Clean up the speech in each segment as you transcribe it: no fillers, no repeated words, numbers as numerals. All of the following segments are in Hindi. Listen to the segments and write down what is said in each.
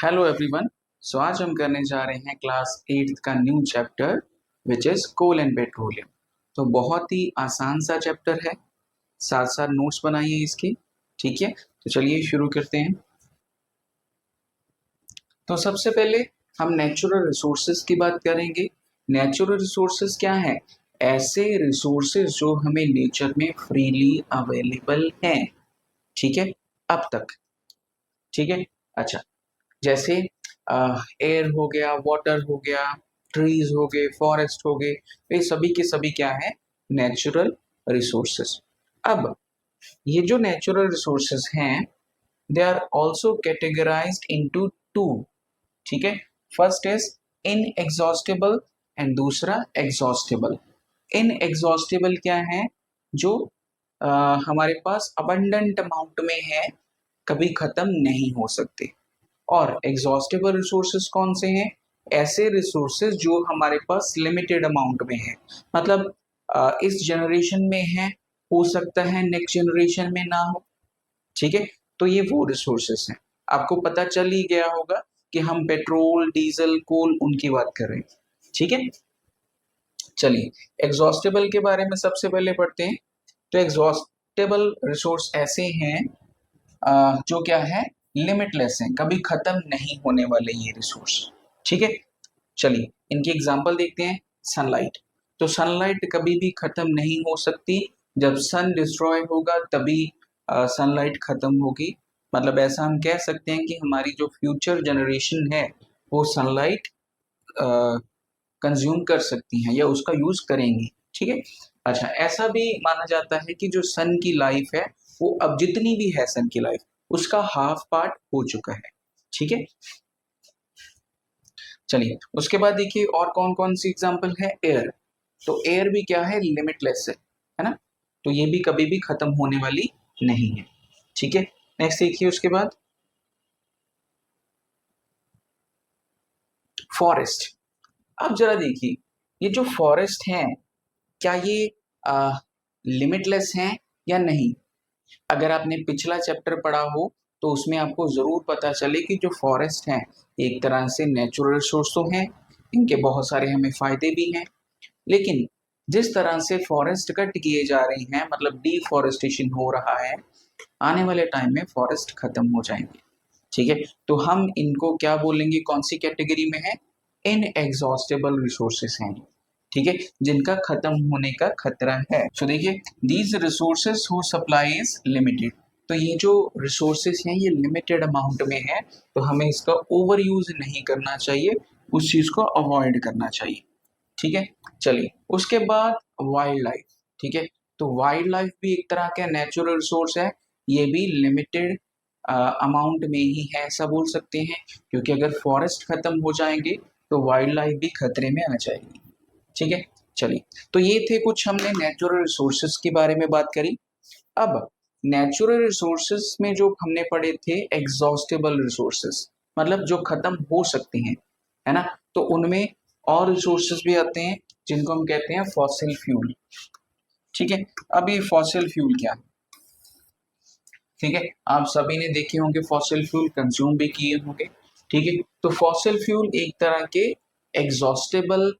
Hello everyone. सो आज हम करने जा रहे हैं क्लास 8 का new chapter which is coal and petroleum. तो बहुत ही आसान सा चैप्टर है, साथ साथ नोट्स बनाइए इसके। ठीक है, तो चलिए शुरू करते हैं। तो सबसे पहले हम नेचुरल रिसोर्सेज की बात करेंगे। नेचुरल रिसोर्सेज क्या है? ऐसे रिसोर्सेज जो हमें नेचर में फ्रीली अवेलेबल हैं। ठीक है, अब तक। ठीक है, अच्छा, जैसे एयर हो गया, वाटर हो गया, ट्रीज हो गए, फॉरेस्ट हो गए, ये सभी के सभी क्या है? Natural resources. अब ये जो नेचुरल रिसोर्सेस हैं, they are also categorized into two. ठीक है, फर्स्ट इज इनएग्जॉस्टेबल एंड दूसरा एग्जॉस्टेबल। इनएग्जॉस्टेबल क्या है? जो हमारे पास अबंडेंट अमाउंट में है, कभी खत्म नहीं हो सकते। और एग्जॉस्टेबल रिसोर्सेज कौन से हैं? ऐसे रिसोर्सेज जो हमारे पास लिमिटेड अमाउंट में है, मतलब इस जनरेशन में है, हो सकता है नेक्स्ट जनरेशन में ना हो। ठीक है, तो ये वो रिसोर्सेज हैं। आपको पता चल ही गया होगा कि हम पेट्रोल, डीजल, कोल उनकी बात कर रहे हैं। ठीक है, चलिए एग्जॉस्टेबल के बारे में सबसे पहले पढ़ते हैं। तो एग्जॉस्टेबल रिसोर्स ऐसे हैं जो क्या है? लिमिटलेस है, कभी खत्म नहीं होने वाले ये रिसोर्स। ठीक है, चलिए इनकी एग्जांपल देखते हैं। सनलाइट, तो सनलाइट कभी भी खत्म नहीं हो सकती। जब सन डिस्ट्रॉय होगा तभी सनलाइट खत्म होगी। मतलब ऐसा हम कह सकते हैं कि हमारी जो फ्यूचर जनरेशन है वो सनलाइट कंज्यूम कर सकती हैं या उसका यूज करेंगी। ठीक है, अच्छा, ऐसा भी माना जाता है कि जो सन की लाइफ है वो अब जितनी भी है सन की लाइफ, उसका हाफ पार्ट हो चुका है। ठीक है, चलिए उसके बाद देखिए और कौन कौन सी एग्जांपल है। एयर, तो एयर भी क्या है? लिमिटलेस है ना? तो ये भी कभी भी खत्म होने वाली नहीं है। ठीक है, नेक्स्ट देखिए उसके बाद फॉरेस्ट। अब जरा देखिए, ये जो फॉरेस्ट हैं, क्या ये लिमिटलेस हैं या नहीं? अगर आपने पिछला चैप्टर पढ़ा हो तो उसमें आपको जरूर पता चले कि जो फॉरेस्ट हैं एक तरह से नेचुरल रिसोर्स तो हैं, इनके बहुत सारे हमें फायदे भी हैं। लेकिन जिस तरह से फॉरेस्ट कट किए जा रहे हैं, मतलब डिफॉरेस्टेशन हो रहा है, आने वाले टाइम में फॉरेस्ट खत्म हो जाएंगे। ठीक है, तो हम इनको क्या बोलेंगे? कौन सी कैटेगरी में है? इनएग्जॉस्टेबल रिसोर्सेस हैं। ठीक है, जिनका खत्म होने का खतरा है। सो देखिए, these resources who supply is limited. तो ये जो रिसोर्सेस हैं ये लिमिटेड अमाउंट में है, तो हमें इसका ओवर यूज नहीं करना चाहिए, उस चीज को अवॉइड करना चाहिए। ठीक है, चलिए उसके बाद वाइल्ड लाइफ। ठीक है, तो वाइल्ड लाइफ भी एक तरह का नेचुरल रिसोर्स है, ये भी लिमिटेड अमाउंट में ही है ऐसा बोल सकते हैं, क्योंकि अगर फॉरेस्ट खत्म हो जाएंगे तो वाइल्ड लाइफ भी खतरे में आ जाएगी। ठीक है, चलिए तो ये थे कुछ हमने नेचुरल रिसोर्सेज के बारे में बात करी। अब नेचुरल रिसोर्सेज में जो हमने पढ़े थे एग्जॉस्टेबल रिसोर्सेज, मतलब जो खत्म हो सकते हैं, है ना? तो उनमें और रिसोर्सेज भी आते हैं जिनको हम कहते हैं फॉसिल फ्यूल। ठीक है, अब ये फॉसिल फ्यूल क्या है? ठीक है, आप सभी ने देखे होंगे, फॉसिल फ्यूल कंज्यूम भी किए होंगे। ठीक है, तो फॉसिल फ्यूल एक तरह के एग्जॉस्टेबल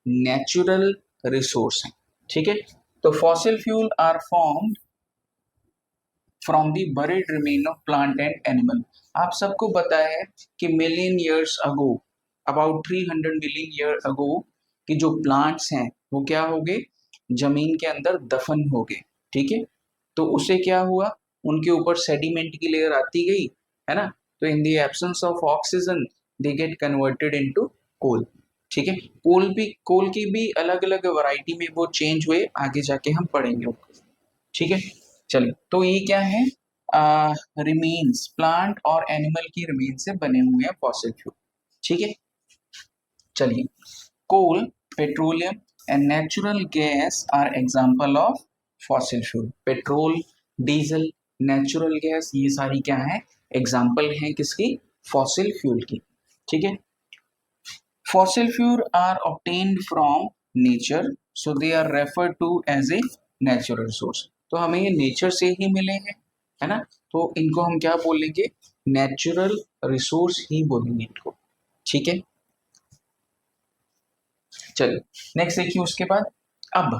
नेचुरल रिसोर्स हैं। ठीक है, तो fossil fuel are formed from the buried remain of plant and animal. आप सबको पता है कि million years ago, about 300 million year ago, कि जो प्लांट्स हैं वो क्या हो गए? जमीन के अंदर दफन हो गए। ठीक है, तो उससे क्या हुआ? उनके ऊपर सेडिमेंट की लेयर आती गई, है ना? तो in the absence of oxygen they get converted into coal. ठीक है, कोल की भी अलग अलग वैरायटी में वो चेंज हुए, आगे जाके हम पढ़ेंगे उनको। ठीक है, चलिए तो ये क्या है? रिमेन्स, प्लांट और एनिमल की रिमेन से बने हुए हैं फॉसिल फ्यूल। ठीक है, चलिए coal, petroleum and natural gas are example of fossil fuel. Petrol, diesel, natural gas, ये सारी क्या है? एग्जांपल हैं किसकी? फॉसिल फ्यूल की। ठीक है, fossil fuel are obtained from nature, so they are referred to as a natural resource। तो हमें ये नेचर से ही मिले हैं, है ना। तो इनको हम क्या बोलेंगे, नेचुरल रिसोर्स ही बोलेंगे इनको, ठीक है। चलिए नेक्स्ट देखिए उसके बाद, अब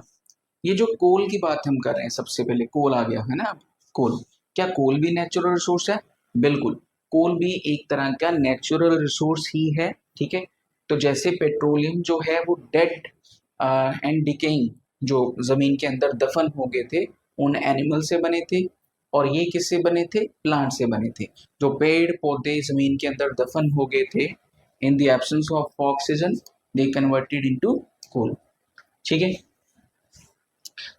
ये जो कोल की बात हम कर रहे हैं, सबसे पहले कोल आ गया है ना। अब कोल, क्या कोल भी नेचुरल रिसोर्स है? बिल्कुल, कोल भी एक तरह का नेचुरल रिसोर्स ही है, ठीक है। तो जैसे पेट्रोलियम जो है वो डेड एंड डिकेइंग, जो जमीन के अंदर दफन हो गए थे, उन एनिमल से बने थे। और ये किससे बने थे? प्लांट से बने थे। जो पेड़ पौधे जमीन के अंदर दफन हो गए थे, in the absence of oxygen they converted into coal, ठीक है।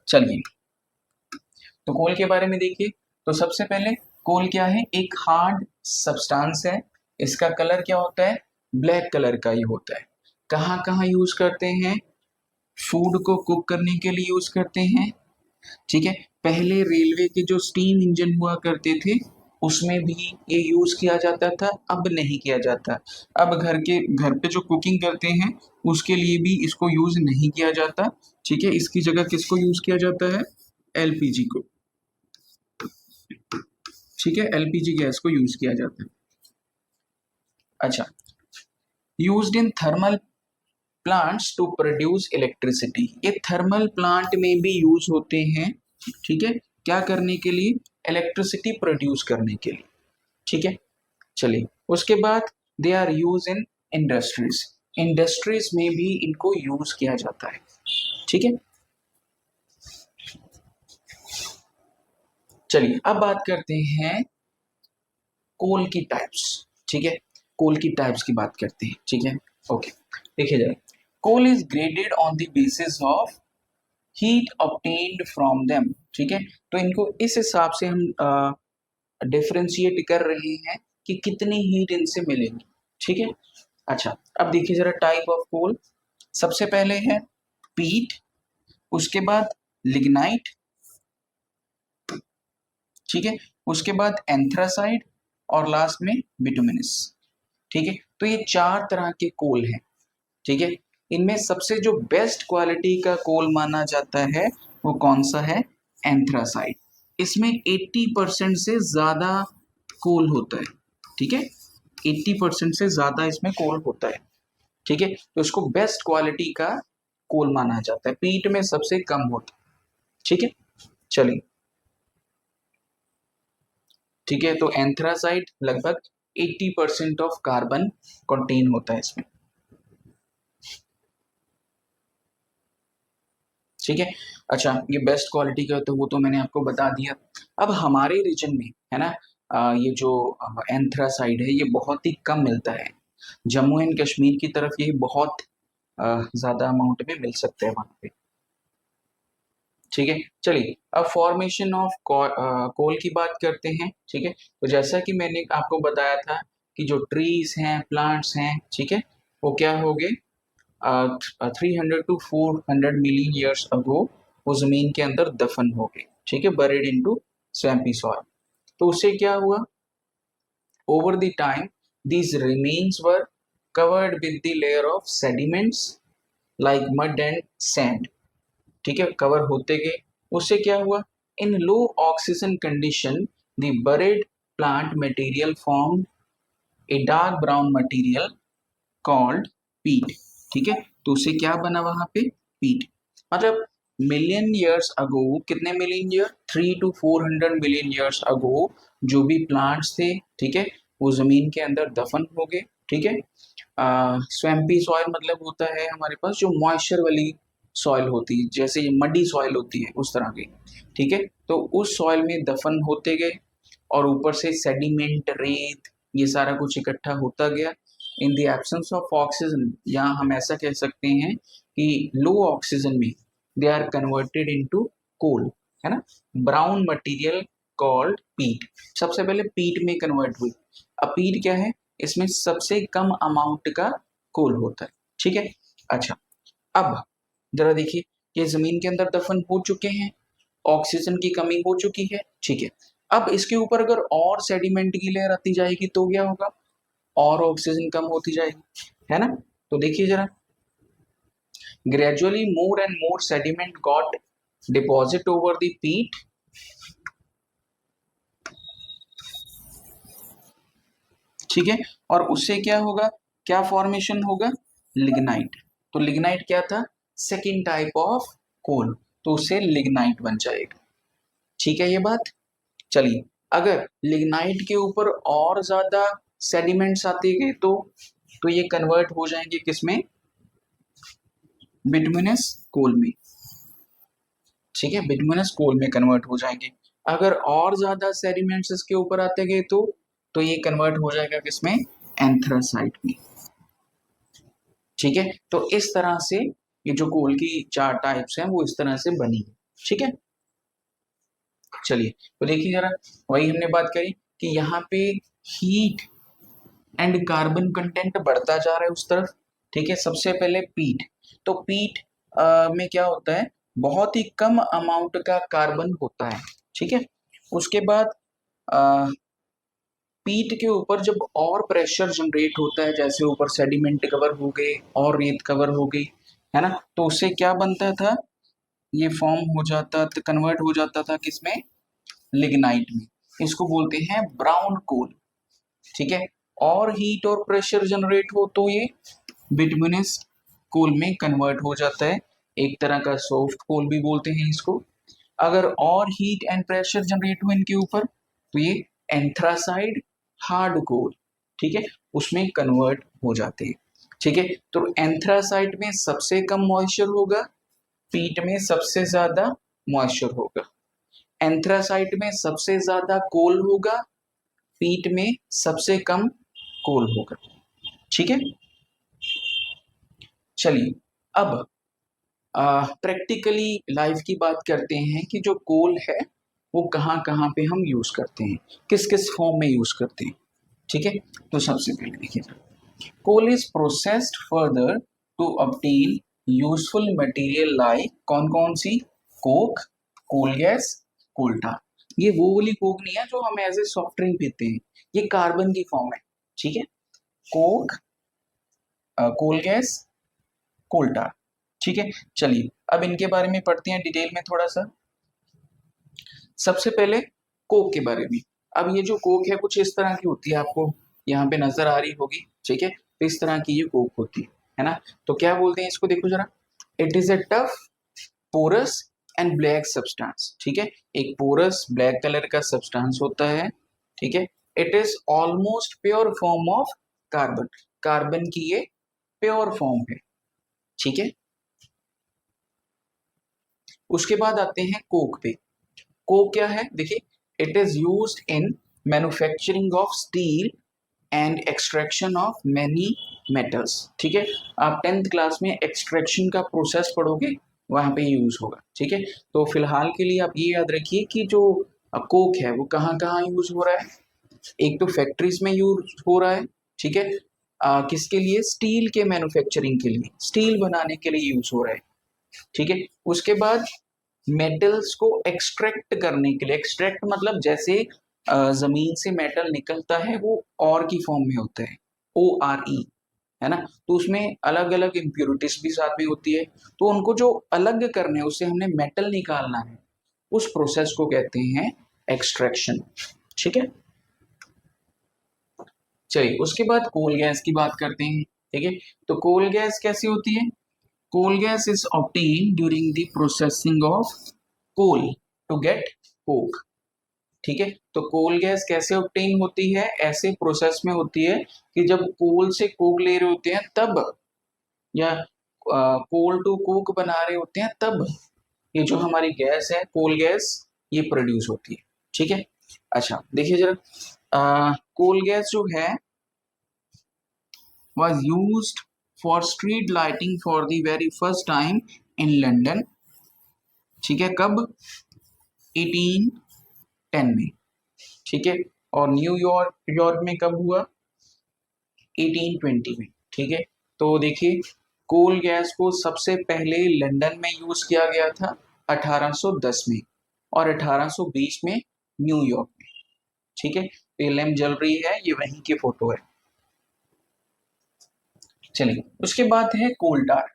चलिए तो कोल के बारे में देखिए। तो सबसे पहले कोल क्या है? एक हार्ड सब्सटेंस है। इसका कलर क्या होता है? ब्लैक कलर का ही होता है। कहाँ कहाँ यूज करते हैं? फूड को कुक करने के लिए यूज करते हैं, ठीक है। पहले रेलवे के जो स्टीम इंजन हुआ करते थे, उसमें भी ये यूज किया जाता था, अब नहीं किया जाता। अब घर पे जो कुकिंग करते हैं उसके लिए भी इसको यूज नहीं किया जाता, ठीक है। इसकी जगह किसको यूज किया जाता है? एलपीजी को, ठीक है। एलपीजी गैस को यूज किया जाता है। अच्छा, used in thermal plants to produce electricity, ये थर्मल प्लांट में भी यूज होते हैं, ठीक है। क्या करने के लिए? इलेक्ट्रिसिटी प्रोड्यूस करने के लिए, ठीक है। चलिए उसके बाद they are use in industries, industries में भी इनको यूज किया जाता है, ठीक है। चलिए अब बात करते हैं कोल की टाइप्स, ठीक है। कोल की टाइप्स की बात करते हैं, ठीक है। ओके, देखिए जरा, coal is graded on the basis of heat obtained from them, ठीक है। तो इनको इस हिसाब से हम डिफरेंशिएट कर रहे हैं कि कितनी हीट इनसे मिलेगी, ठीक है। अच्छा, अब देखिए जरा टाइप ऑफ कोल। सबसे पहले है पीट, उसके बाद लिग्नाइट, ठीक है। उसके बाद एंथ्रासाइड और लास्ट में बिटुमिनस, ठीक है। तो ये चार तरह के कोल हैं, ठीक है। इनमें सबसे जो बेस्ट क्वालिटी का कोल माना जाता है वो कौन सा है? एंथ्रासाइड। इसमें 80% से ज्यादा कोल होता है, ठीक है। 80% से ज्यादा इसमें कोल होता है, ठीक है। तो इसको बेस्ट क्वालिटी का कोल माना जाता है, पीट में सबसे कम होता है, ठीक है। चलिए, ठीक है। तो एंथ्रासाइड लगभग 80% ऑफ कार्बन कंटेन होता है इसमें, ठीक है। अच्छा, ये बेस्ट क्वालिटी का तो वो तो मैंने आपको बता दिया। अब हमारे रीजन में है ना, ये जो एंथ्रासाइड है ये बहुत ही कम मिलता है। जम्मू एंड कश्मीर की तरफ ये बहुत ज्यादा अमाउंट में मिल सकता है वहां पे, ठीक है। चलिए अब फॉर्मेशन ऑफ कोल की बात करते हैं, ठीक है। तो जैसा कि मैंने आपको बताया था कि जो ट्रीज हैं, प्लांट्स हैं, ठीक है, वो क्या हो गए, 300 to 400 मिलियन ईयर्स अगो वो जमीन के अंदर दफन हो गए, ठीक है, बरीड इनटू स्वैम्पी सॉइल। तो उससे क्या हुआ? Over the time these remains were covered with the layer of sediments like mud and sand, ठीक है, कवर होते गए। उससे क्या हुआ? In low oxygen condition the buried plant material form a dark brown material called peat, ठीक है। तो उसे क्या बना वहां पे? पीट। मतलब मिलियन ईयर्स अगो, कितने million year? 300 to 400 million years अगो जो भी प्लांट्स थे, ठीक है, वो जमीन के अंदर दफन हो गए, ठीक है। स्वैम्पी सॉइल मतलब होता है हमारे पास जो मॉइस्चर वाली सॉइल होती है, जैसे ये मडी सॉइल होती है उस तरह की, ठीक है। तो उस सॉइल में दफन होते गए और ऊपर से सेडिमेंट, रेत, ये सारा कुछ इकट्ठा होता गया। इन द एब्सेंस ऑफ ऑक्सीजन, यहाँ हम ऐसा कह सकते हैं कि लो ऑक्सीजन में they are converted into coal, है ना। ब्राउन मटेरियल कॉल्ड पीट, सबसे पहले पीट में कन्वर्ट हुई। अब पीट क्या है? इसमें सबसे कम अमाउंट का कोल होता है, ठीक है। अच्छा, अब जरा देखिए, ये जमीन के अंदर दफन हो चुके हैं, ऑक्सीजन की कमी हो चुकी है, ठीक है। अब इसके ऊपर अगर और सेडिमेंट की लेयर आती जाएगी तो क्या होगा? और ऑक्सीजन कम होती जाएगी, है ना। तो देखिए जरा, gradually more and more sediment got deposit over the peat ठीक है, और उससे क्या होगा, क्या फॉर्मेशन होगा, लिग्नाइट। तो लिग्नाइट क्या था, सेकेंड टाइप ऑफ कोल, तो उससे लिग्नाइट बन जाएगा। ठीक है ये बात। चलिए, अगर लिग्नाइट के ऊपर और ज्यादा सेडिमेंट्स आते गए तो ये कन्वर्ट हो जाएंगे किसमें, बिटुमिनस कोल में। ठीक है, बिटुमिनस कोल में कन्वर्ट हो जाएंगे। अगर और ज्यादा सेडिमेंट्स इसके ऊपर आते गए तो ये कन्वर्ट हो जाएगा किसमें, एंथ्रासाइट में। ठीक है, तो इस तरह से ये जो कोल की 4 टाइप्स हैं वो इस तरह से बनी है। ठीक है, चलिए तो देखिए जरा, वही हमने बात करी कि यहाँ पे हीट एंड कार्बन कंटेंट बढ़ता जा रहा है उस तरफ। ठीक है, सबसे पहले पीट, तो पीट में क्या होता है, बहुत ही कम अमाउंट का कार्बन होता है। ठीक है, उसके बाद पीट के ऊपर जब और प्रेशर जनरेट होता है, जैसे ऊपर सेडिमेंट कवर हो गए और रेत कवर हो गई, है ना, तो उससे क्या बनता था, ये फॉर्म हो जाता था, कन्वर्ट हो जाता था किसमें, लिग्नाइट में। इसको बोलते हैं ब्राउन कोल। ठीक है, और हीट और प्रेशर जनरेट हो तो ये बिटुमिनस कोल में कन्वर्ट हो जाता है, एक तरह का सॉफ्ट कोल भी बोलते हैं इसको। अगर और हीट एंड प्रेशर जनरेट हो इनके ऊपर तो ये एंथ्रासाइड हार्ड कोल, ठीक है, उसमें कन्वर्ट हो जाते हैं। ठीक है, तो एंथ्रासाइड में सबसे कम मॉइस्चर होगा, पीट में सबसे ज्यादा मॉइस्चर होगा। एंथ्रासाइट में सबसे ज्यादा कोल होगा, पीट में सबसे कम कोल होगा। ठीक है, चलिए अब प्रैक्टिकली लाइफ की बात करते हैं कि जो कोल है वो कहाँ कहाँ पे हम यूज करते हैं, किस किस फॉर्म में यूज करते हैं। ठीक है, तो सबसे पहले देखिए, coal is processed further to obtain useful material like, कौन कौन सी, coke, coal gas, coal tar। ये वो वाली कोक नहीं है जो हम एज ए सॉफ्ट ड्रिंक पीते हैं, ये कार्बन की फॉर्म है। ठीक है, Coke, coal gas, coal tar। ठीक है, चलिए अब इनके बारे में पढ़ते हैं डिटेल में थोड़ा सा। सबसे पहले कोक के बारे में। अब ये जो कोक है कुछ इस तरह की होती है, आपको यहाँ पे नजर आ रही होगी। ठीक है, तो इस तरह की ये कोक होती है ना। तो क्या बोलते हैं इसको, देखो जरा, it is a tough porous and black substance. ठीक है, एक पोरस ब्लैक कलर का सब्सटेंस होता है। ठीक है, it is almost pure form of carbon, carbon की ये प्योर फॉर्म है। ठीक है, उसके बाद आते हैं कोक पे। कोक क्या है, देखिए, it is used in manufacturing of steel and extraction of many metals. ठीक है, आप 10th क्लास में एक्सट्रैक्शन का प्रोसेस पढ़ोगे, वहां पे यूज होगा। ठीक है, तो फिलहाल के लिए आप ये याद रखिए कि जो कोक है वो कहाँ कहाँ यूज हो रहा है। एक तो फैक्ट्रीज में यूज हो रहा है। ठीक है, किसके लिए, स्टील के मैन्युफैक्चरिंग के लिए, स्टील बनाने के लिए यूज हो रहा है। ठीक है, उसके बाद मेटल्स को एक्सट्रैक्ट करने के लिए, एक्सट्रैक्ट मतलब जैसे जमीन से मेटल निकलता है वो और की फॉर्म में होता है, ORE, है ना, तो उसमें अलग अलग इम्प्योरिटीज भी साथ में होती है, तो उनको जो अलग करने, उससे हमने मेटल निकालना है, उस प्रोसेस को कहते हैं एक्सट्रैक्शन। ठीक है, चलिए उसके बाद कोल गैस की बात करते हैं। ठीक है, तो कोल गैस कैसी होती है, coal gas is obtain during the processing of coal to get coke. ठीक है, तो कोल गैस कैसे ऑब्टेन होती है, ऐसे प्रोसेस में होती है कि जब कोल से कोक ले रहे होते हैं तब, या कोल टू कोक बना रहे होते हैं तब, ये जो हमारी गैस है कोल गैस, ये प्रोड्यूस होती है। ठीक है, अच्छा देखिए जरा, कोल गैस जो है was used for street lighting for the very first time in London। ठीक है, कब, 1810 में। ठीक है, और न्यूयॉर्क यॉर्क में कब हुआ, 1820 में। ठीक है, तो देखिए कोल गैस को सबसे पहले लंदन में यूज किया गया था 1810 में, और 1820 में न्यूयॉर्क में। ठीक है, तो ये लैम्प जल रही है, ये वहीं की फोटो है। चलिए उसके बाद है कोल टार।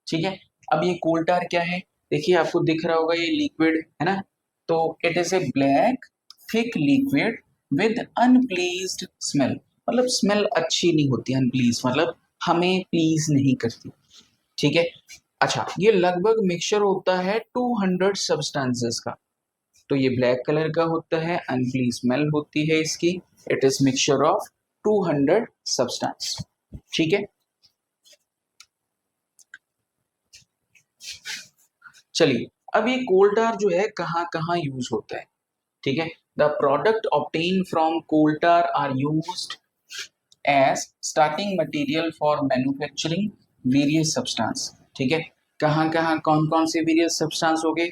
ठीक है, अब ये कोल टार क्या है, देखिए आपको दिख रहा होगा, ये लिक्विड है ना, तो it is a black thick liquid with unpleased smell. मतलब स्मेल अच्छी नहीं होती, अनप्लीज, मतलब हमें प्लीज नहीं करती। ठीक है। अच्छा, ये लगभग मिक्सचर होता है 200 सब्सटेंसेस का। तो ये ब्लैक कलर का होता है, अनप्लीज स्मेल होती है इसकी। It is mixture of 200 substance. ठीक है। चलिए, अब ये कोल टार जो है कहाँ कहाँ यूज होता है। ठीक है। The product obtain from coal tar are used as starting material for manufacturing various substance. ठीक है। कहाँ कहाँ कौन कौन से वेरियस सब्सटेंस हो गए,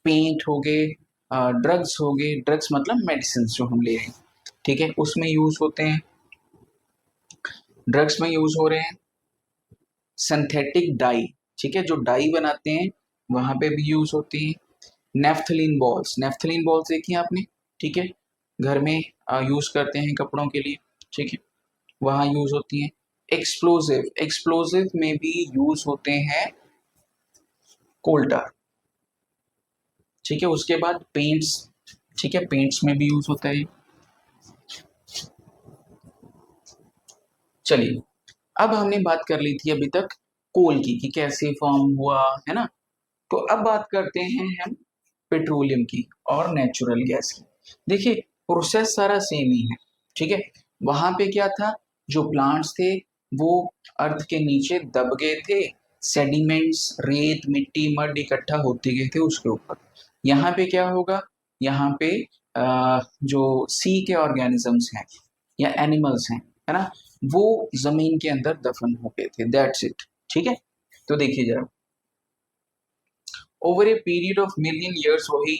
पेंट हो गए, ड्रग्स हो गए, ड्रग्स मतलब मेडिसिन जो हम ले रहे हैं, ठीक है, उसमें यूज होते हैं, ड्रग्स में यूज हो रहे हैं। सिंथेटिक डाई, ठीक है, जो डाई बनाते हैं वहां पे भी यूज होती है। नेफ्थलीन बॉल्स, नेफ्थलीन बॉल्स देखी हैं आपने, ठीक है, घर में यूज करते हैं कपड़ों के लिए, ठीक है, वहां यूज होती हैं। एक्सप्लोजिव, एक्सप्लोजिव में भी यूज होते हैं कोल टार। ठीक है। उसके बाद पेंट्स, ठीक है, पेंट्स में भी यूज होता है। चलिए, अब हमने बात कर ली थी अभी तक कोल की कि कैसे फॉर्म हुआ, है ना। तो अब बात करते हैं हम पेट्रोलियम की और नेचुरल गैस की। देखिए, प्रोसेस सारा सेम ही है, ठीक है। वहां पे क्या था, जो प्लांट्स थे वो अर्थ के नीचे दब गए थे, सेडिमेंट्स, रेत, मिट्टी, मड इकट्ठा होते गए थे उसके ऊपर। यहाँ पे क्या होगा, यहाँ पे जो सी के ऑर्गेनिजम्स हैं या एनिमल्स हैं, है ना, वो जमीन के अंदर दफन हो गए थे, दैट्स इट। ठीक है। तो देखिए जरा, over a period of million years, वही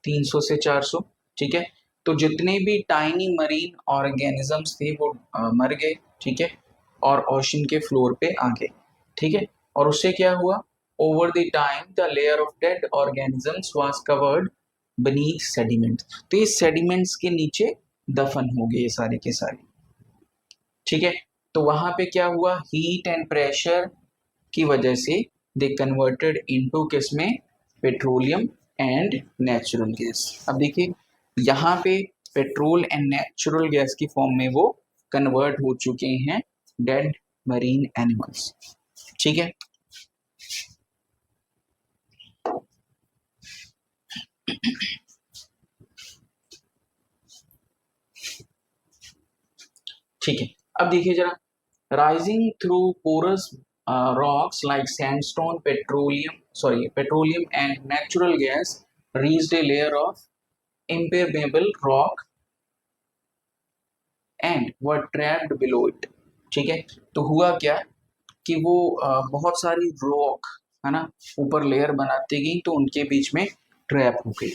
300 से 400, ठीक है, तो जितने भी टाइनी मरीन ऑर्गेनिजम्स थे वो मर गए, ठीक है, और ओशन के फ्लोर पे आ गए, ठीक है। और उससे क्या हुआ, over the time the layer of dead organisms was covered beneath sediment. तो ये सेडिमेंट्स के नीचे दफन हो गए ये सारे के सारे, ठीक है। तो वहां पे क्या हुआ, हीट एंड प्रेशर की वजह से दे कन्वर्टेड इनटू किसमें, पेट्रोलियम एंड नेचुरल गैस। अब देखिए, यहाँ पे पेट्रोल एंड नेचुरल गैस की फॉर्म में वो कन्वर्ट हो चुके हैं डेड मरीन एनिमल्स, ठीक है। ठीक है। अब देखिए जरा, rising through porous rocks like sandstone, petroleum and natural gas reached a layer of impermeable rock and were trapped below it। ठीक है। तो हुआ क्या कि वो बहुत सारी रॉक, है ना, ऊपर लेयर बनाती गई तो उनके बीच में ट्रैप हो गई।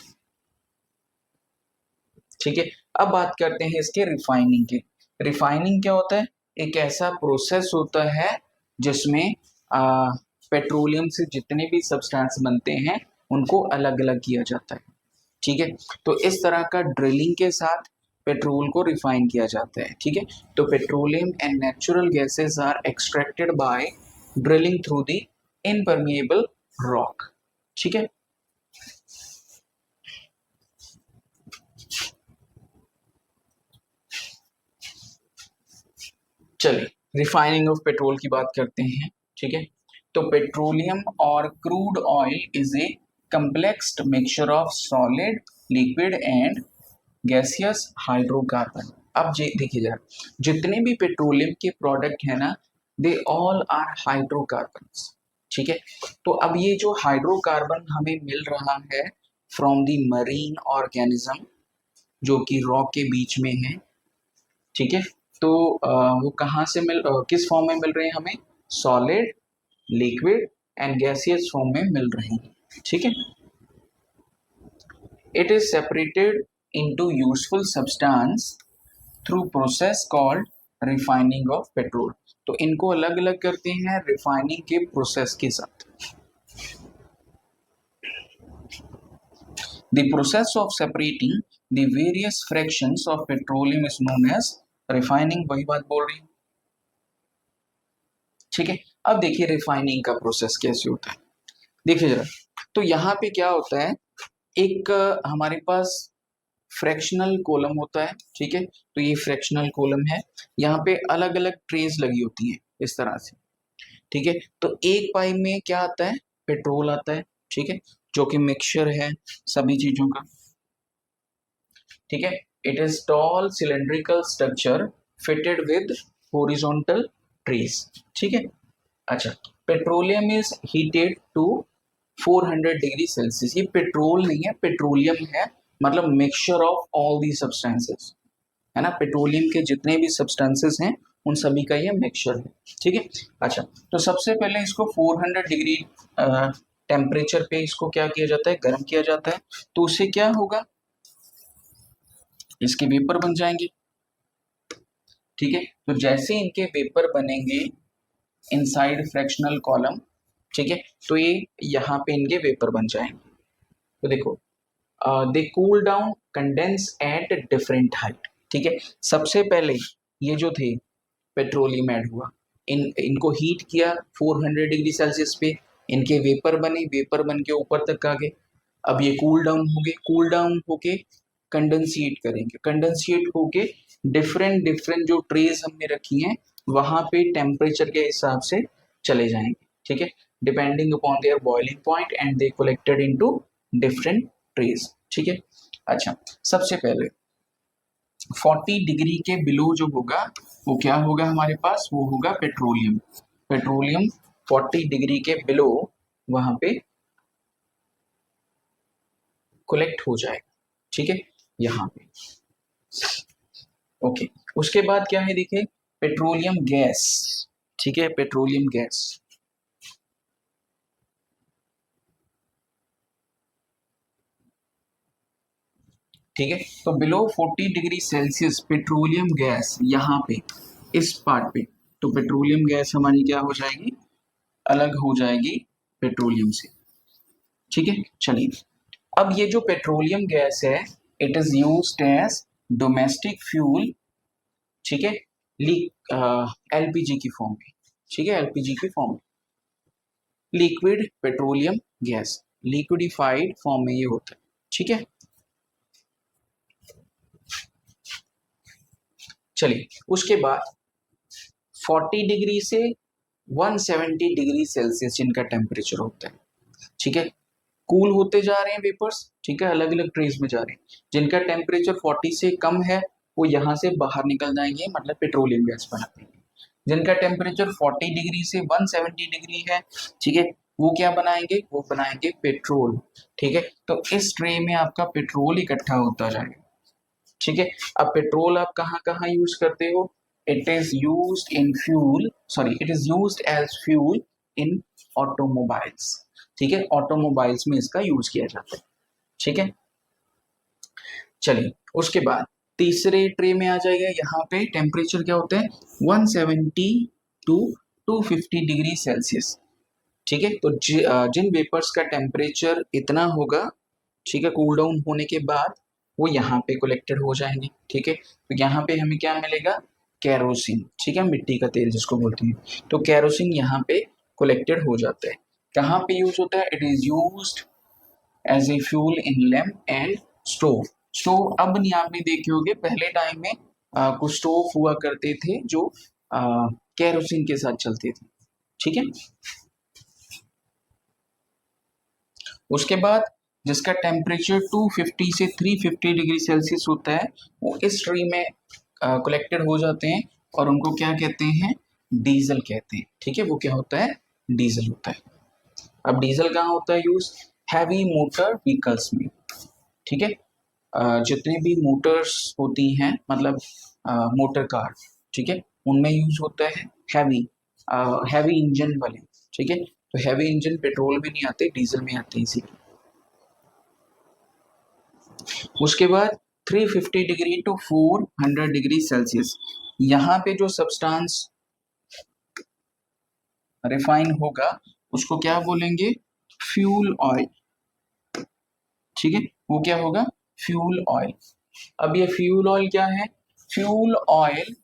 ठीक है। अब बात करते हैं इसके रिफाइनिंग के। रिफाइनिंग क्या होता है, एक ऐसा प्रोसेस होता है जिसमें पेट्रोलियम से जितने भी सब्सटेंस बनते हैं उनको अलग अलग किया जाता है, ठीक है। तो इस तरह का ड्रिलिंग के साथ पेट्रोल को रिफाइन किया जाता है, ठीक है। तो petroleum and natural gases are extracted by drilling through the impermeable rock, ठीक है। चलिए, रिफाइनिंग ऑफ पेट्रोल की बात करते हैं, ठीक है। तो पेट्रोलियम और crude oil is a complexed mixture of solid, liquid and gaseous hydrocarbon. अब देखिए जरा, जितने भी पेट्रोलियम के प्रोडक्ट है ना, दे ऑल आर हाइड्रोकार्बन्स, ठीक है। तो अब ये जो हाइड्रोकार्बन हमें मिल रहा है फ्रॉम द मरीन ऑर्गेनिज्म जो कि रॉक के बीच में है, ठीक है। तो वो कहाँ से किस फॉर्म में मिल रहे हैं हमें, solid, liquid and gaseous form में मिल रहे हैं, ठीक है। It is separated into useful substance through process called refining of petrol. तो इनको अलग अलग करते हैं रिफाइनिंग के प्रोसेस के साथ। The process of separating the various fractions of petroleum is known as refining, वही बात बोल रही हूँ, ठीक है। अब देखिए रिफाइनिंग का प्रोसेस कैसे होता है, देखिए जरा। तो यहाँ पे क्या होता है, एक हमारे पास फ्रैक्शनल कॉलम होता है, ठीक है। तो ये फ्रैक्शनल कॉलम है, यहाँ पे अलग अलग ट्रेस लगी होती हैं इस तरह से, ठीक है। तो एक पाइप में क्या आता है, पेट्रोल आता है, ठीक है, जो कि मिक्सचर है सभी चीजों का, ठीक है। It is tall cylindrical structure fitted with horizontal trays, ठीक है। अच्छा, petroleum is heated to 400 degree Celsius. ये पेट्रोल नहीं है, पेट्रोलियम है, मतलब mixture of all the substances, है ना। पेट्रोलियम के जितने भी सब्सटेंसेस हैं उन सभी का ये मिक्सचर है, ठीक है। अच्छा, तो सबसे पहले इसको 400 डिग्री टेम्परेचर पे इसको क्या किया जाता है, गर्म किया जाता है। तो उससे क्या होगा, इसके वेपर बन जाएंगे, ठीक है। तो जैसे इनके वेपर बनेंगे इनसाइड फ्रैक्शनल कॉलम, ठीक है, तो ये यहाँ पे इनके वेपर बन जाएंगे। तो देखो, they cool down condense at different height, ठीक है। सबसे पहले ये जो थे पेट्रोलियम ऐड हुआ, इनको हीट किया 400 डिग्री सेल्सियस पे, इनके वेपर बने, वेपर बन के ऊपर तक आ गए। अब ये कूल डाउन हो गए, कूल डाउन होके कंडेंसेट करेंगे, कंडेंसेट होके डिफरेंट डिफरेंट जो ट्रेज हमने रखी हैं वहां पे टेम्परेचर के हिसाब से चले जाएंगे, ठीक है, depending upon their boiling point and they collected into different trays, ठीक है। अच्छा, सबसे पहले 40 डिग्री के बिलो जो होगा वो क्या होगा हमारे पास, वो होगा पेट्रोलियम। पेट्रोलियम 40 डिग्री के बिलो वहां पे कलेक्ट हो जाएगा, ठीक है, यहाँ पे। ओके, उसके बाद क्या है, देखिए पेट्रोलियम गैस, ठीक है, पेट्रोलियम गैस, ठीक है। तो below 40 degree Celsius petroleum gas यहाँ पे इस पार्ट पे, तो पेट्रोलियम गैस हमारी क्या हो जाएगी, अलग हो जाएगी पेट्रोलियम से, ठीक है। चलिए, अब ये जो पेट्रोलियम गैस है it is used as domestic fuel, ठीक है, एलपीजी की फॉर्म में, ठीक है, एलपीजी की फॉर्म में, liquid petroleum gas, liquefied form में ये होता है, ठीक है। चलिए, उसके बाद 40 डिग्री से 170 डिग्री सेल्सियस जिनका टेम्परेचर होता है, ठीक है, कूल होते जा रहे हैं वेपर्स, ठीक है, अलग अलग ट्रेस में जा रहे हैं। जिनका टेम्परेचर 40 से कम है वो यहाँ से बाहर निकल जाएंगे, मतलब पेट्रोलियम गैस बना देंगे। जिनका टेम्परेचर 40 डिग्री से 170 डिग्री है, ठीक है, वो क्या बनाएंगे, वो बनाएंगे पेट्रोल, ठीक है। तो इस ट्रे में आपका पेट्रोल इकट्ठा होता जाएगा, ठीक है। अब पेट्रोल आप कहाँ कहाँ यूज करते हो, it is used in fuel, sorry, it is used as fuel in automobiles, ठीक है, ऑटोमोबाइल्स में इसका यूज किया जाता है, ठीक है। चलिए, उसके बाद तीसरे ट्रे में आ जाएगा, यहाँ पे टेम्परेचर क्या होता है 170 टू 250 डिग्री सेल्सियस, ठीक है। तो जिन वेपर्स का टेम्परेचर इतना होगा, ठीक है, कूल डाउन होने के बाद वो यहाँ पे कलेक्टेड हो जाएंगे, ठीक है। तो यहाँ पे हमें क्या मिलेगा, कैरोसिन, ठीक है, मिट्टी का तेल जिसको बोलते हैं। तो कैरोसिन यहाँ पे कलेक्टेड हो जाता है, कहाँ पे यूज होता है, it is used as a fuel in lamp and stove. Stove अब नहीं आपने देखे होंगे, पहले टाइम में कुछ स्टोव हुआ करते थे जो कैरोसिन के साथ चलते थे, ठीक है। उसके बाद जिसका टेम्परेचर 250 से 350 डिग्री सेल्सियस होता है वो इस ट्री में कलेक्टेड हो जाते हैं और उनको क्या कहते हैं, डीजल कहते हैं, ठीक है। वो क्या होता है, डीजल होता है। अब डीजल कहाँ होता है यूज, हैवी मोटर व्हीकल्स में, ठीक है, जितने भी मोटर्स होती हैं, मतलब मोटर कार, ठीक है, उनमें यूज होता है हैवी, हैवी इंजन वाले, ठीक है। तो हैवी इंजन पेट्रोल में नहीं आते, डीजल में आते हैं इसीलिए। उसके बाद 350 डिग्री टू 400 डिग्री सेल्सियस, यहाँ पे जो सब्सटेंस रिफाइन होगा उसको क्या बोलेंगे, फ्यूल ऑयल, ठीक है, वो क्या होगा, फ्यूल ऑयल। अब ये फ्यूल ऑयल क्या है, फ्यूल ऑयल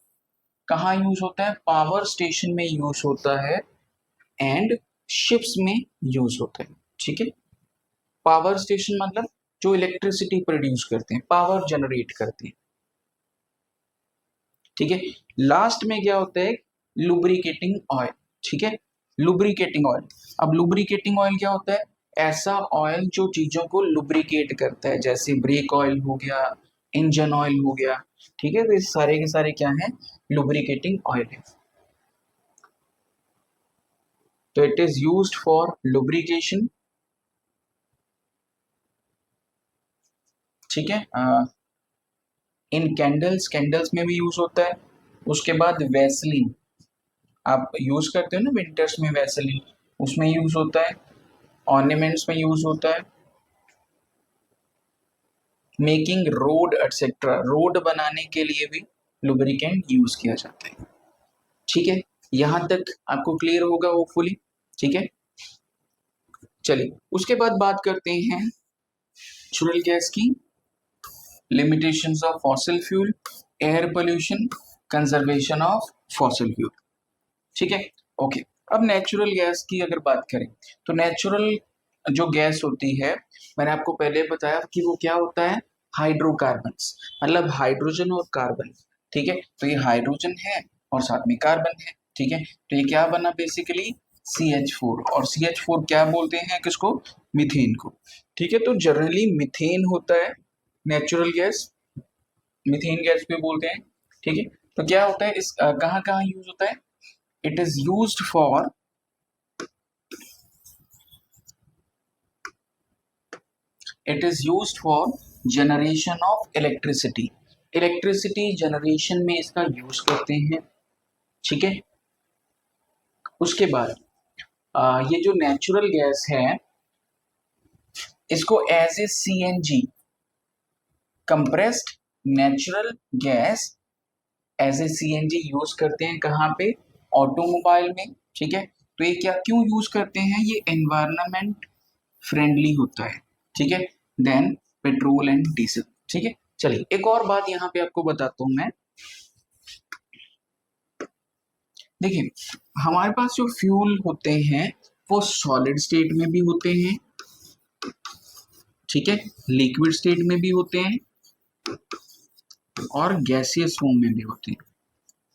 कहाँ यूज होता है, पावर स्टेशन में यूज होता है एंड शिप्स में यूज होता है, ठीक है। पावर स्टेशन मतलब जो इलेक्ट्रिसिटी प्रोड्यूस करते हैं, पावर जनरेट करते हैं। ठीक है, लास्ट में क्या होता है, लुब्रिकेटिंग ऑयल। ठीक है, लुब्रिकेटिंग ऑयल। अब लुब्रिकेटिंग ऑयल क्या होता है, ऐसा ऑयल जो चीजों को लुब्रिकेट करता है, जैसे ब्रेक ऑयल हो गया, इंजन ऑयल हो गया। ठीक है, तो ये सारे के सारे क्या है, लुब्रिकेटिंग ऑयल है। तो it is used for lubrication. ठीक है, इन कैंडल्स, कैंडल्स में भी यूज होता है। उसके बाद वैसलीन, आप यूज करते हो ना विंटर्स में वैसलीन, उसमें यूज होता है। ऑर्नामेंट्स में यूज होता है। मेकिंग रोड एटसेट्रा, रोड बनाने के लिए भी लुब्रिकेंट यूज किया जाता है। ठीक है, यहां तक आपको क्लियर होगा होपफुली। ठीक है, चलिए उसके बाद बात करते हैं नेचुरल गैस की, limitations of fossil fuel, air pollution, conservation of fossil fuel. ठीक है, ओके। अब नेचुरल गैस की अगर बात करें तो नेचुरल जो गैस होती है, मैंने आपको पहले बताया कि वो क्या होता है, हाइड्रोकार्बन्स, मतलब हाइड्रोजन और कार्बन। ठीक है, तो ये हाइड्रोजन है और साथ में कार्बन है। ठीक है, तो ये क्या बना बेसिकली, CH4। और CH4 क्या बोलते हैं किसको, मीथेन को। ठीक है, तो जनरली मीथेन होता है नेचुरल गैस, मीथेन गैस भी बोलते हैं। ठीक है, तो क्या होता है, इस कहाँ कहाँ यूज होता है, it is used for generation of electricity, electricity generation में इसका यूज करते हैं। ठीक है, उसके बाद ये जो नेचुरल गैस है इसको as a CNG, compressed natural gas, as a CNG use करते हैं कहाँ पे, ऑटोमोबाइल में। ठीक है, तो ये क्या क्यों यूज करते हैं, ये एनवायरनमेंट फ्रेंडली होता है। ठीक है, देन पेट्रोल एंड डीजल। ठीक है, चलिए एक और बात यहाँ पे आपको बताता हूं मैं। देखिए, हमारे पास जो फ्यूल होते हैं वो सॉलिड स्टेट में भी होते हैं, ठीक है, लिक्विड स्टेट में भी होते हैं और गैसियस फॉर्म में भी होते हैं।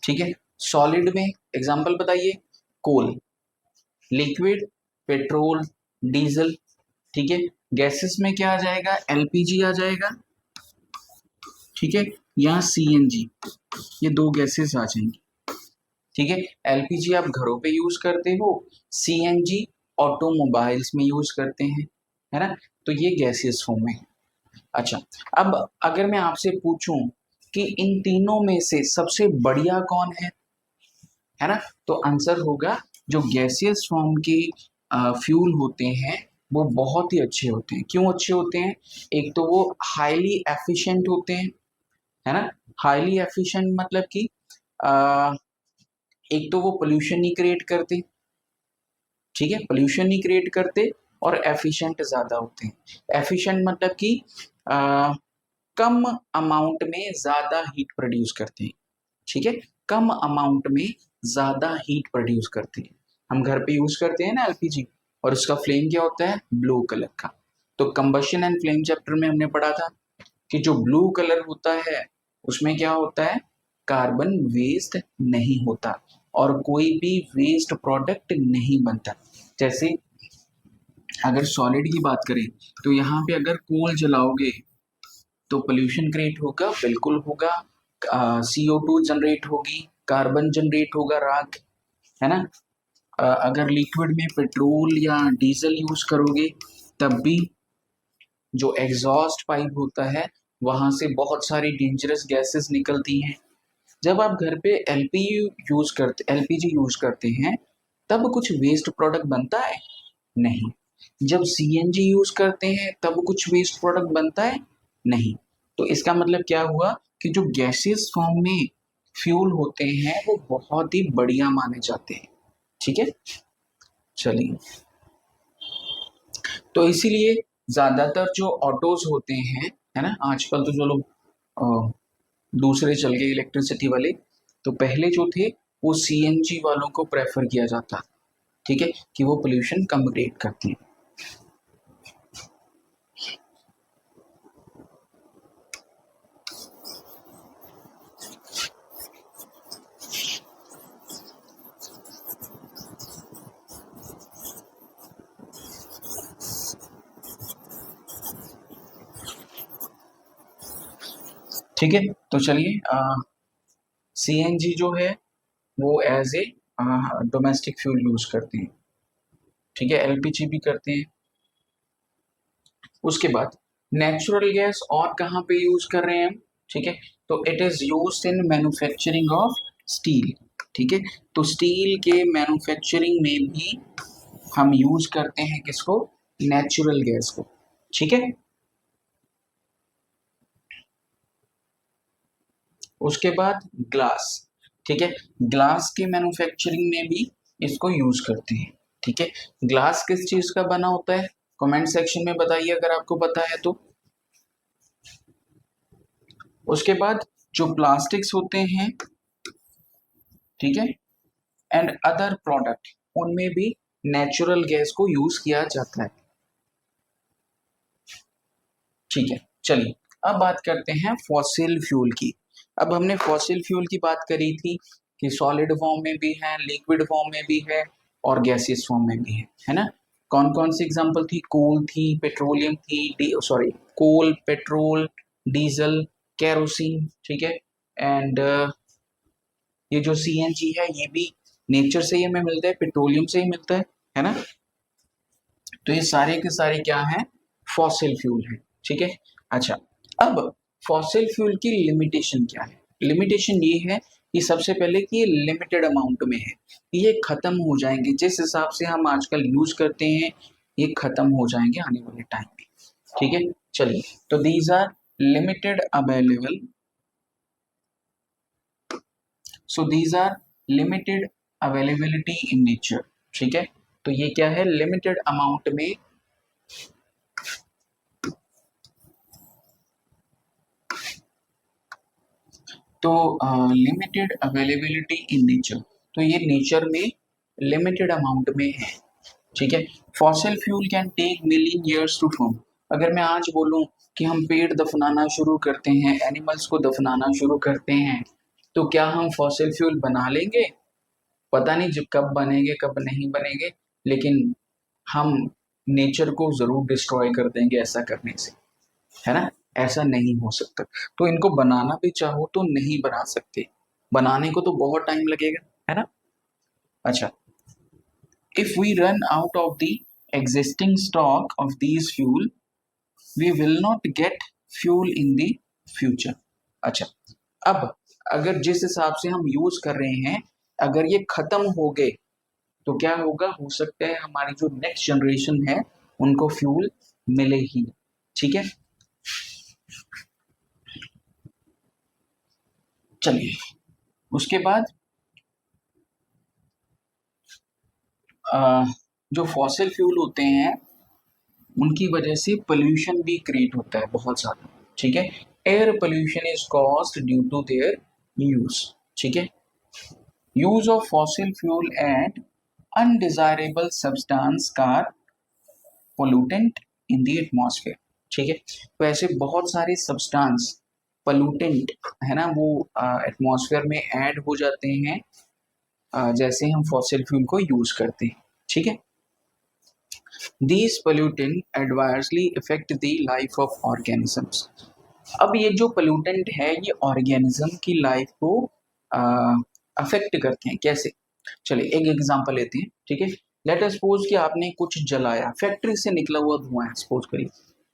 ठीक है, सॉलिड में एग्जांपल बताइए, कोल, लिक्विड पेट्रोल, डीजल। ठीक है, गैसेस में क्या आ जाएगा, LPG आ जाएगा। ठीक है, यहाँ CNG, ये दो गैसेस आ जाएंगी। ठीक है, LPG आप घरों पे यूज करते हो, CNG ऑटोमोबाइल्स में यूज करते हैं, है ना, तो ये गैसियस फॉर्म में है। अच्छा, अब अगर मैं आपसे पूछूं कि इन तीनों में से सबसे बढ़िया कौन है ना, तो आंसर होगा जो गैसियस फॉर्म के फ्यूल होते हैं वो बहुत ही अच्छे होते हैं। क्यों अच्छे होते हैं, एक तो वो हाईली एफिशिएंट होते हैं, है ना, हाईली एफिशिएंट मतलब कि एक तो वो पोल्यूशन नहीं क्रिएट करते। ठीक है, पोल्यूशन नहीं क्रिएट करते और एफिशिएंट ज्यादा होते हैं। एफिशिएंट मतलब कि कम अमाउंट में ज्यादा हीट प्रोड्यूस करते हैं। ठीक है, कम अमाउंट में ज्यादा हीट प्रोड्यूस करते हैं। हम घर पे यूज करते हैं ना LPG, और उसका फ्लेम क्या होता है, ब्लू कलर का। तो कंबशन एंड फ्लेम चैप्टर में हमने पढ़ा था कि जो ब्लू कलर होता है उसमें क्या होता है, कार्बन वेस्ट नहीं होता और कोई भी वेस्ट प्रोडक्ट नहीं बनता। जैसे अगर सॉलिड की बात करें तो यहाँ पे अगर कोल जलाओगे तो पोल्यूशन क्रिएट होगा, बिल्कुल होगा। CO2 जनरेट होगी, कार्बन जनरेट होगा, राख, है ना। अगर लिक्विड में पेट्रोल या डीजल यूज करोगे तब भी जो एग्जॉस्ट पाइप होता है वहां से बहुत सारी डेंजरस गैसेस निकलती हैं। जब आप घर पे LPG यूज करते हैं तब कुछ वेस्ट प्रोडक्ट बनता है, नहीं। जब CNG यूज करते हैं तब कुछ वेस्ट प्रोडक्ट बनता है, नहीं। तो इसका मतलब क्या हुआ कि जो गैसेस फॉर्म में फ्यूल होते हैं वो बहुत ही बढ़िया माने जाते हैं। ठीक है, चलिए, तो इसीलिए ज्यादातर जो ऑटोज होते हैं, है ना, आजकल तो जो लोग दूसरे चल गए इलेक्ट्रिसिटी वाले, तो पहले जो थे वो CNG वालों को प्रेफर किया जाता। ठीक है, कि वो पोल्यूशन कम क्रिएट करते हैं। ठीक है, तो चलिए सीएनजी जो है वो as a domestic fuel use करते हैं, ठीक है, एलपीजी भी करते हैं। उसके बाद नेचुरल गैस और कहाँ पे यूज कर रहे हैं हम, ठीक है, तो it is used in manufacturing of steel, ठीक है, तो स्टील के मैन्युफैक्चरिंग में भी हम यूज करते हैं किसको, नेचुरल गैस को, ठीक है। उसके बाद ग्लास, ठीक है, ग्लास के मैन्युफैक्चरिंग में भी इसको यूज करते हैं, ठीक है। ग्लास किस चीज का बना होता है, कमेंट सेक्शन में बताइए अगर आपको पता है तो। उसके बाद जो प्लास्टिक्स होते हैं, ठीक है, एंड अदर प्रोडक्ट, उनमें भी नेचुरल गैस को यूज किया जाता है, ठीक है। चलिए अब बात करते हैं फॉसिल फ्यूल की। अब हमने फॉसिल फ्यूल की बात करी थी कि सॉलिड फॉर्म में भी है, लिक्विड फॉर्म में भी है और गैसियस फॉर्म में भी है ना। कौन कौन सी एग्जांपल थी, कोल थी, पेट्रोलियम थी, sorry coal, petrol, diesel, kerosene, ठीक है। एंड ये जो सीएनजी है ये भी नेचर से ही हमें मिलता है, पेट्रोलियम से ही मिलता है ना। तो ये सारे के सारे क्या हैं, फॉसिल फ्यूल है, ठीक है। अच्छा, अब फॉसिल फ्यूल की लिमिटेशन क्या है, लिमिटेशन ये है कि सबसे पहले कि ये लिमिटेड अमाउंट में है, ये खत्म हो जाएंगे जिस हिसाब से हम आजकल यूज करते हैं, ये खत्म हो जाएंगे आने वाले टाइम में, ठीक है। चलिए, तो these are limited available, so these are limited availability in nature, ठीक है। तो ये क्या है, लिमिटेड अमाउंट में तो लिमिटेड अवेलेबिलिटी इन नेचर, तो ये नेचर में लिमिटेड अमाउंट में है, ठीक है। Fossil fuel can take million years to form, अगर मैं आज बोलूं कि हम पेड़ दफनाना शुरू करते हैं, एनिमल्स को दफनाना शुरू करते हैं, तो क्या हम फॉसिल फ्यूल बना लेंगे, पता नहीं जब कब बनेंगे कब नहीं बनेंगे, लेकिन हम नेचर को जरूर डिस्ट्रॉय कर देंगे ऐसा करने से, है ना। ऐसा नहीं हो सकता, तो इनको बनाना भी चाहो तो नहीं बना सकते, बनाने को तो बहुत टाइम लगेगा, है ना। अच्छा, if we run out of the existing stock of these fuel we will not get fuel in the future. अच्छा, अब अगर जिस हिसाब से हम यूज कर रहे हैं, अगर ये खत्म हो गए तो क्या होगा, हो सकता है हमारी जो नेक्स्ट जनरेशन है उनको फ्यूल मिले ही, ठीक है। चलिए, उसके बाद जो फॉसिल फ्यूल होते हैं उनकी वजह से पोल्यूशन भी क्रिएट होता है बहुत ज्यादा, ठीक है। Air pollution is caused due to their use, ठीक है। Use of fossil fuel and undesirable substance car pollutant in the atmosphere, ठीक है। तो ऐसे बहुत सारे सब्सटेंस पोल्यूटेंट है ना, वो एटमॉस्फेयर में ऐड हो जाते हैं जैसे हम फॉसिल फ्यूल को यूज करते हैं, ठीक है। These pollutant adversely affect the life of organisms. अब ये जो पोल्यूटेंट है ये ऑर्गेनिज्म की लाइफ को अफेक्ट करते हैं, कैसे, चलिए एक एग्जांपल लेते हैं, ठीक है। लेट अस सपोज कि आपने कुछ जलाया, फैक्ट्री से निकला हुआ धुआं है सपोज करिए,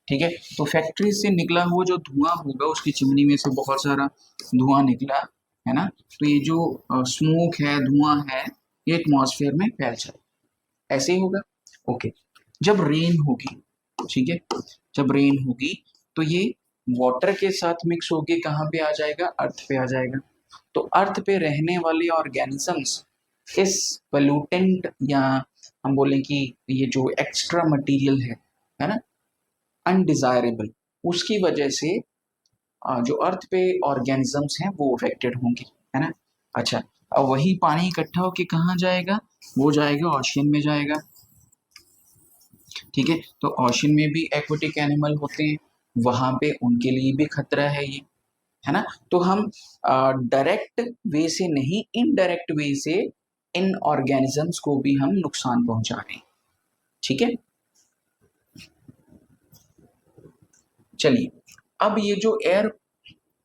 ठीक है। तो फैक्ट्री से निकला हुआ जो धुआं होगा, उसकी चिमनी में से बहुत सारा धुआं निकला, है ना, तो ये जो स्मोक है, धुआं है, ये एटमॉस्फेयर में फैल जाए, ऐसे ही होगा, ओके। जब रेन होगी, ठीक है, जब रेन होगी तो ये वाटर के साथ मिक्स होके कहाँ पे आ जाएगा, अर्थ पे आ जाएगा। तो अर्थ पे रहने वाले ऑर्गेनिजम्स इस पोल्यूटेंट या हम बोलें कि ये जो एक्स्ट्रा मटेरियल है ना, अनडिजायरेबल, उसकी वजह से जो अर्थ पे ऑर्गेनिजम्स हैं वो अफेक्टेड होंगे, है ना। अच्छा, अब वही पानी इकट्ठा होके कहाँ जाएगा, वो जाएगा ओशियन में जाएगा, ठीक है। तो ओशन में भी एक्वेटिक एनिमल होते हैं, वहां पे उनके लिए भी खतरा है ये, है ना। तो हम डायरेक्ट वे से नहीं, इनडायरेक्ट वे से इन ऑर्गेनिजम्स को भी हम नुकसान पहुंचा रहे हैं, ठीक है। चलिए, अब ये जो एयर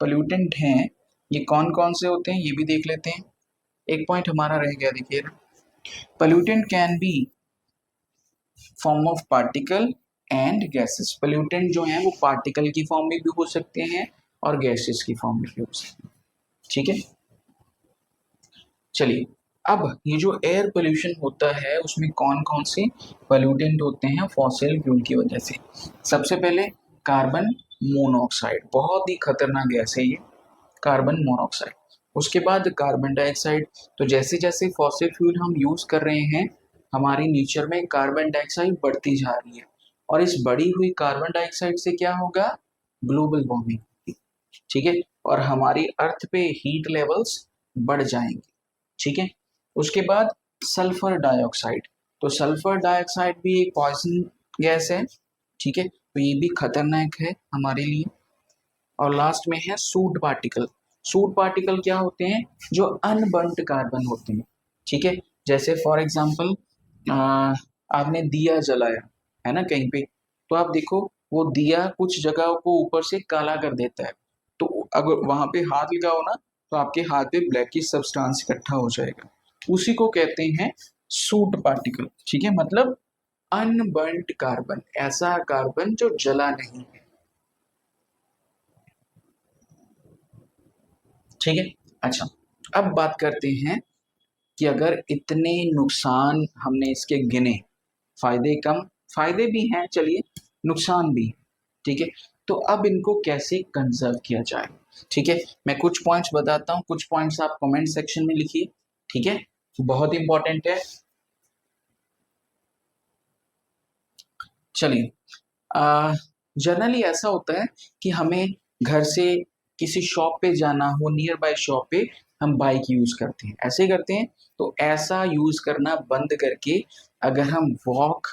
पोल्यूटेंट हैं ये कौन कौन से होते हैं ये भी देख लेते हैं। एक पॉइंट हमारा रह गया, देखिए pollutant can be form of particle and gases. Pollutant जो है वो पार्टिकल की फॉर्म में भी हो सकते हैं और गैसेस की फॉर्म में भी हो सकते हैं। ठीक है, चलिए अब ये जो एयर पोल्यूशन होता है उसमें कौन कौन से पोल्यूटेंट होते हैं फॉसिल फ्यूल की वजह से। सबसे पहले कार्बन मोनोऑक्साइड, बहुत ही खतरनाक गैस है ये कार्बन मोनोऑक्साइड। उसके बाद कार्बन डाइऑक्साइड। तो जैसे जैसे फॉसिल फ्यूल हम यूज कर रहे हैं हमारी नेचर में कार्बन डाइऑक्साइड बढ़ती जा रही है और इस बढ़ी हुई कार्बन डाइऑक्साइड से क्या होगा, ग्लोबल वार्मिंग। ठीक है, और हमारी अर्थ पे हीट लेवल्स बढ़ जाएंगे। ठीक है, उसके बाद सल्फर डाइऑक्साइड। तो सल्फर डाइऑक्साइड भी एक पॉइजन गैस है। ठीक है, तो ये भी खतरनाक है हमारे लिए। और लास्ट में है सूट पार्टिकल। सूट पार्टिकल क्या होते हैं, जो अनबर्न्ड कार्बन होते हैं। ठीक है, जैसे फॉर एग्जांपल आपने दिया जलाया है ना कहीं पे, तो आप देखो वो दिया कुछ जगह को ऊपर से काला कर देता है, तो अगर वहां पे हाथ लगाओ ना तो आपके हाथ पे ब्लैकिश सब्सटेंस इकट्ठा हो जाएगा, उसी को कहते हैं सूट पार्टिकल। ठीक है, मतलब अनबर्न्ड कार्बन, ऐसा कार्बन जो जला नहीं है। ठीक है, अच्छा अब बात करते हैं कि अगर इतने नुकसान हमने इसके गिने, फायदे कम, फायदे भी हैं चलिए, नुकसान भी। ठीक है, तो अब इनको कैसे कंजर्व किया जाए। ठीक है, मैं कुछ पॉइंट्स बताता हूँ, कुछ पॉइंट्स आप कमेंट सेक्शन में लिखिए। ठीक है, बहुत इंपॉर्टेंट है। चलिए जनरली ऐसा होता है कि हमें घर से किसी शॉप पे जाना हो, नियर बाय शॉप पे हम बाइक यूज करते हैं, ऐसे करते हैं। तो ऐसा यूज करना बंद करके अगर हम वॉक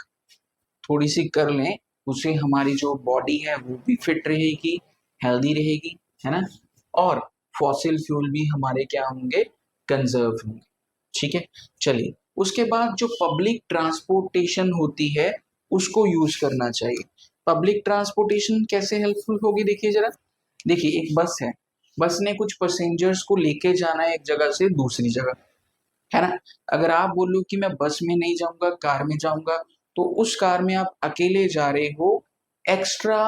थोड़ी सी कर लें, उससे हमारी जो बॉडी है वो भी फिट रहेगी, हेल्दी रहेगी, है ना, और फॉसिल फ्यूल भी हमारे क्या होंगे, कंजर्व होंगे। ठीक है, चलिए उसके बाद जो पब्लिक ट्रांसपोर्टेशन होती है उसको यूज करना चाहिए। पब्लिक ट्रांसपोर्टेशन कैसे हेल्पफुल होगी, देखिए जरा, देखिए एक बस है, बस ने कुछ पैसेंजर्स को लेके जाना है एक जगह से दूसरी जगह, है ना। अगर आप बोलो कि मैं बस में नहीं जाऊंगा, कार में जाऊंगा, तो उस कार में आप अकेले जा रहे हो एक्स्ट्रा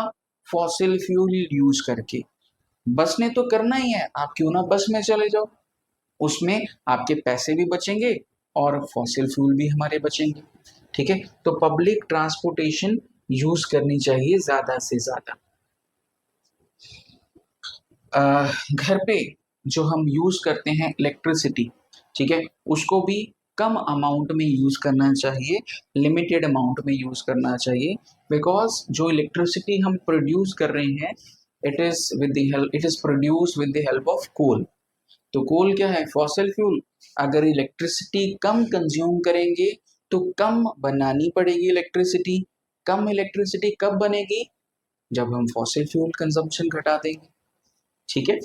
फॉसिल फ्यूल यूज करके। बस ने तो करना ही है, आप क्यों ना बस में चले जाओ, उसमें आपके पैसे भी बचेंगे और फॉसिल फ्यूल भी हमारे बचेंगे। ठीक है, तो पब्लिक ट्रांसपोर्टेशन यूज करनी चाहिए ज्यादा से ज्यादा। घर पे जो हम यूज करते हैं इलेक्ट्रिसिटी, ठीक है, उसको भी कम अमाउंट में यूज करना चाहिए, लिमिटेड अमाउंट में यूज करना चाहिए। बिकॉज जो इलेक्ट्रिसिटी हम प्रोड्यूस कर रहे हैं it is produce with the help of coal. तो कोल क्या है, फॉसिल फ्यूल। अगर इलेक्ट्रिसिटी कम कंज्यूम करेंगे तो कम बनानी पड़ेगी इलेक्ट्रिसिटी। कम इलेक्ट्रिसिटी कब बनेगी, जब हम फॉसिल फ्यूल कंजम्पशन घटा देंगे। ठीक है,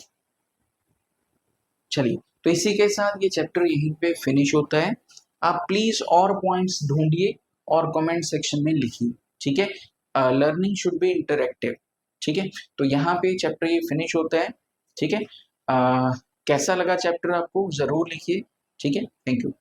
चलिए तो इसी के साथ ये चैप्टर यहीं पे फिनिश होता है। आप प्लीज और पॉइंट्स ढूंढिए और कमेंट सेक्शन में लिखिए। ठीक है, लर्निंग शुड बी इंटरेक्टिव। ठीक है, तो यहाँ पे चैप्टर ये फिनिश होता है। ठीक है, कैसा लगा चैप्टर आपको जरूर लिखिए। ठीक है, थैंक यू।